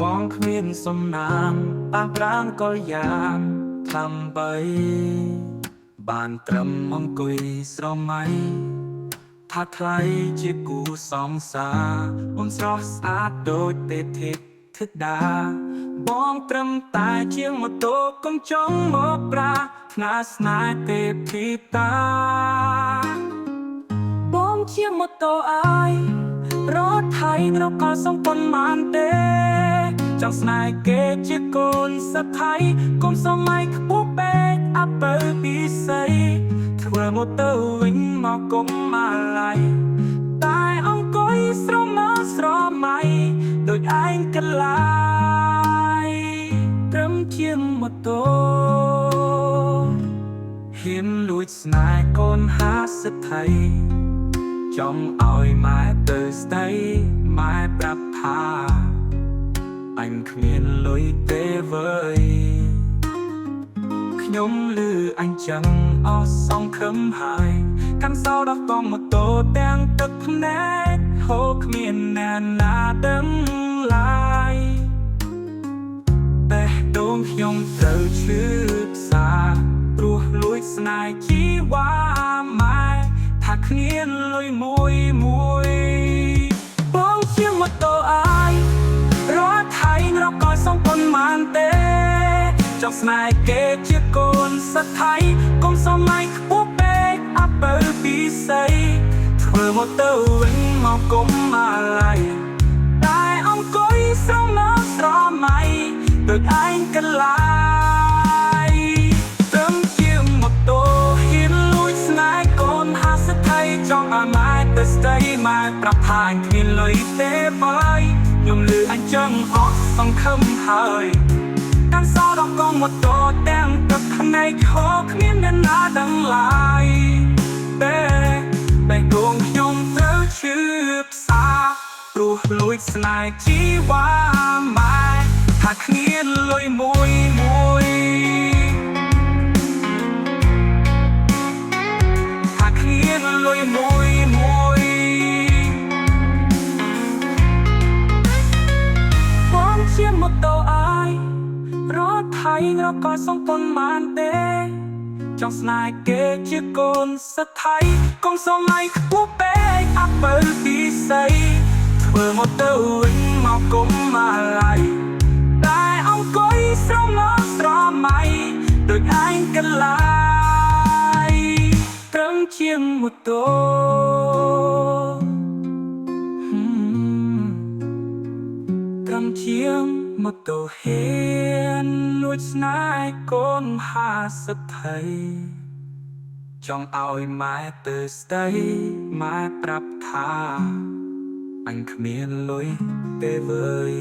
បងគ្មានសំណាងតាប្រាំងក៏យ៉ាងថ្លំបីបានត្រឹមអង្គុយស្រមៃថាថ្លៃជាគូសង្សារអូនស្រស់ស្អាតដូចទេពធីតាបងត្រឹមតែជាងម៉ូតូកុំចង់មកប្រាថ្នាស្នេហ៍ទេពធីតាបងជាម៉ូតូអើយរត់ថៃរកក៏សំប៉ុនបានទេចង់ស្នេហ៍គេជាកូនសថៃកុំសម័យខ្ពស់ពេកអពើពិសីធ្វើមកទៅវិញមកគុំមកឡៃតែអង្គុយស្រមើស្រមៃដូចឯងកលាយត្រឹមជាងម៉ូតូហ៊ានលួចស្នេហ៍កូន50ថៃចង់ឲ្យម៉ែទៅស្ដីម៉ែប្រាប់ថាអញគ្មានលុយទេវើយខ្ញុំឮអញចឹងអស់សង្ឃឹមហើយកាន់សោដល់កងម៉ូតូទាំងទឹកភ្នែកហូរគ្មានអ្នកណាដឹងឡើយបេះដូងខ្ញុំត្រូវឈឺផ្សាព្រោះលួចស្នេហ៍ជីវ៉ាម៉ែថាគ្នាលុយមួយបងជាម៉ូតូអើយរត់ថៃរកក៏សំប៉ុនបានទេចង់ស្នេហ៍គេជាកូនសថៃកុំសម័យខ្ពស់ពេកអពើពិសីធ្វើមកទៅវិញមកគុំមកឡៃតែអង្គុយស្រមើស្រមៃដូចឯងកលាយត្រឹមជាម៉ូតូហ៊ានលួចស្នេហ៍កូន50ថៃចង់ឲ្យម៉ែទៅស្ដីម៉ែប្រាប់ថាអញគ្មានលុយទេបើយខ្ញុំឮអញចឹងអស់សង្ឃឹមហើយកាន់សោដល់កងម៉ូតូទាំងទឹកភ្នែកហូរគ្មានអ្នកណាដឹងឡើយបេះដូងខ្ញុំត្រូវឈឺផ្សាព្រោះលួចស្នេហ៍ជីវ៉ាម៉ែថាគ្នាលុយមួយថាគ្នាលុយមួយបងជាម៉ូតូអើយរត់ថៃរកក៏សំប៉ុនបានទេចង់ស្នេហ៍គេជាកូនសថៃកុំសម័យខ្ពស់ពេកអពើពិសីធ្វើមកទៅវិញមកគុំមកឡៃតែអង្គុយស្រមើស្រមៃដូចឯងកលាយត្រឹមជាងម៉ូតូត្រឹមជាងម៉ូតូហ៊ានលួចស្នេហ៍កូន50ថៃចង់ឲ្យម៉ែទៅស្ដីម៉ែប្រាប់ថាអញគ្មានលុយទេវើយ